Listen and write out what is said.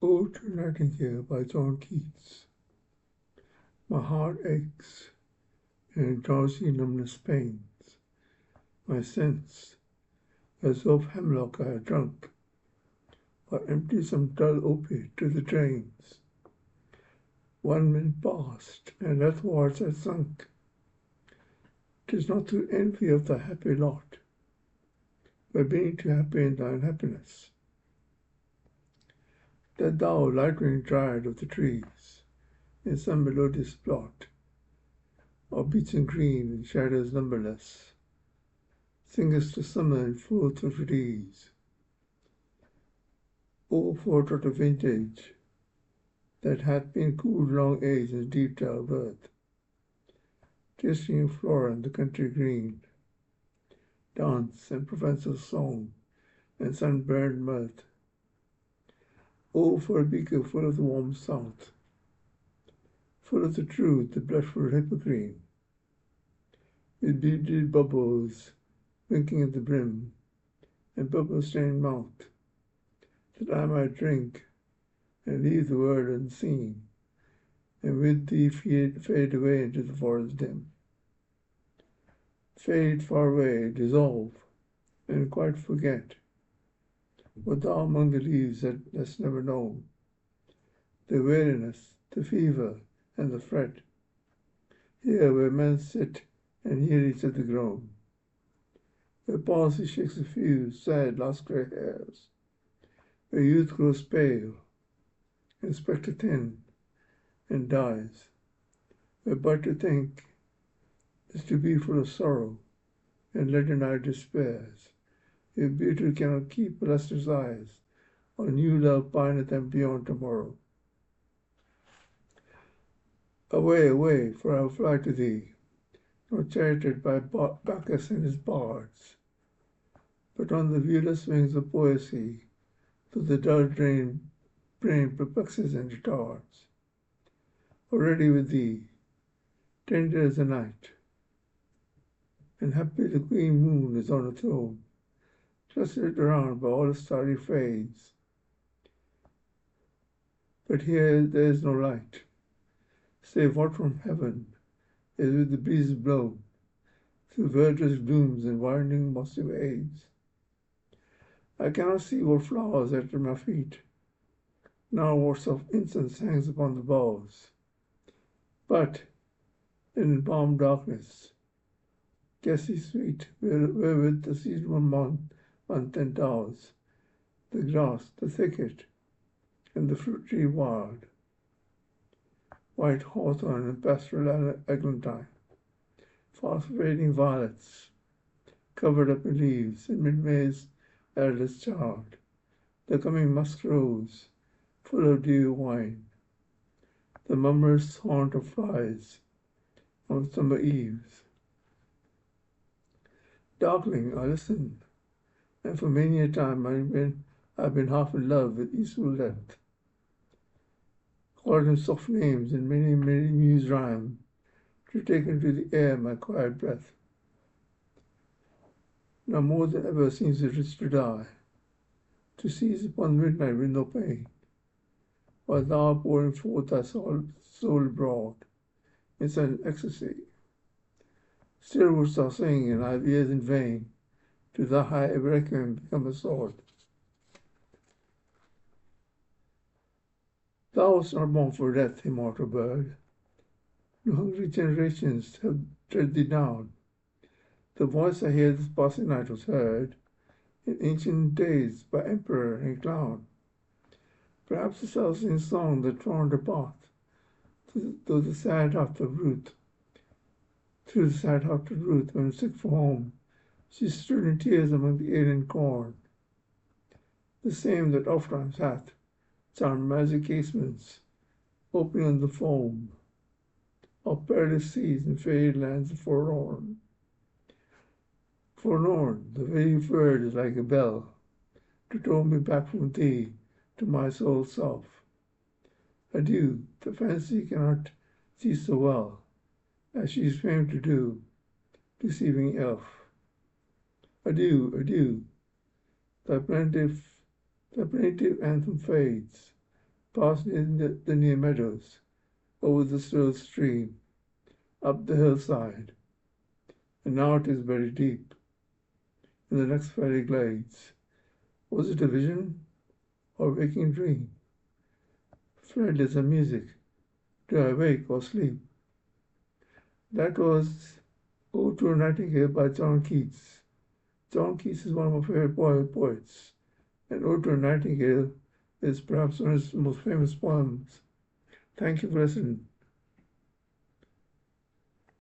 Ode to Nightingale by Keats. My heart aches and drowsy numbness pains my sense, as of hemlock I had drunk, or empty some dull opiate to the drains. 1 minute passed, and earthwards I sunk. 'Tis not through envy of thy happy lot, but being too happy in thine happiness, that thou, light-winged dryad of the trees, in some melodious plot, or beechen green in shadows numberless, singest to summer in full-throated ease. O for drought of vintage, that hath been cooled long age in deep dull birth, tasting flora and the country green, dance and provençal song and sunburned mirth. O for a beaker full of the warm south, full of the truth, the blushful hippocrene, with beaded bubbles winking at the brim, and bubble-stained mouth, that I might drink and leave the world unseen, and with thee fade away into the forest dim. Fade far away, dissolve, and quite forget what thou among the leaves hast never known, the weariness, the fever, and the fret, here where men sit and hear each other groan, where palsy shakes a few sad last grey hairs, where youth grows pale, and spectre thin, and dies, where but to think is to be full of sorrow, and leaden-eyed despairs, where beauty cannot keep lustrous eyes, or new love pineth them beyond tomorrow. Away, away, for I will fly to thee, not charioted by Bacchus and his bards, but on the viewless wings of poesy, though the dull brain perplexes and retards. Already with thee, tender as the night, and happy the queen moon is on a throne, clustered around by all the starry fades. But here there is no light, save what from heaven is with the breeze blown, through verdurous glooms and winding mossy ways. I cannot see what flowers are at my feet, nor what soft incense hangs upon the boughs, but in balm darkness, gassy sweet, wherewith the seasonal month endows the grass, the thicket, and the fruit tree wild, white hawthorn and pastoral eglantine, fast-fading violets, covered up in leaves, and mid-May's eldest child, the coming musk rose, full of dewy wine, the murmurous haunt of flies on summer eves. Darkling, I listen, and for many a time I've been half in love with eastward length, called him soft names in many muse rhyme, to take into the air my quiet breath. Now more than ever seems it rich to die, to seize upon midnight with no pain, while thou art pouring forth thy soul abroad in such ecstasy. Still wouldst thou sing, and I have ears in vain, to thy high requiem become a sword. Thou wast not born for death, immortal bird. No hungry generations have tread thee down. The voice I hear this passing night was heard in ancient days by emperor and clown. Perhaps the self-same song that trod the path through the sad heart of Ruth, when sick for home, she stood in tears among the alien corn. The same that ofttimes hath charmed magic casements, opening on the foam of perilous seas and fairy lands forlorn. Forlorn, the very word is like a bell to toll me back from thee to my soul's self. Adieu, the fancy cannot see so well as she is famed to do, deceiving elf. Adieu, adieu, thy plaintive anthem fades, past the near meadows, over the still stream, up the hillside, and now it is very deep, in the next fairy glades. Was it a vision or waking dream? Fled as a music. Do I wake or sleep? That was Ode to a Nightingale by John Keats. John Keats is one of my favorite poets, and Ode to a Nightingale is perhaps one of his most famous poems. Thank you for listening.